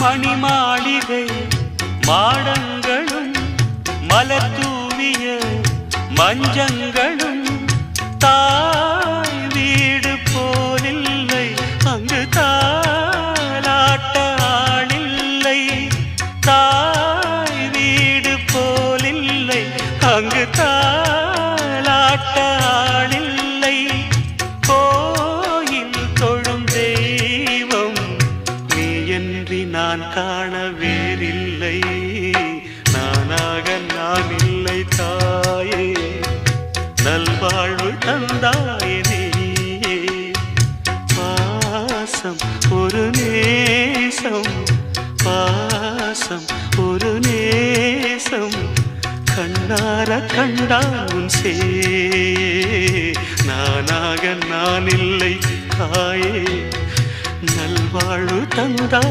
மணிமாளிகை மாடங்களும் மலர் தூவிய மஞ்சங்களும் தாய் வீடு போலில்லை அங்கு தாலாட்ட ஆளில்லை தாய் வீடு போலில்லை அங்கு தாலாட்ட ஆளில்லை கோயில் தொழும் தெய்வம் நீ என்று நான் காண வேறில்லை நானாக நான் இல்லை தாயே நல்வாழ்வு தந்தாயே நீயே பாசம் ஒரு நேசம் பாசம் ஒரு நேசம் கண்ணார கண்டான் சே நானாக நான் இல்லை தாயே நல்வாழ்வு தந்தா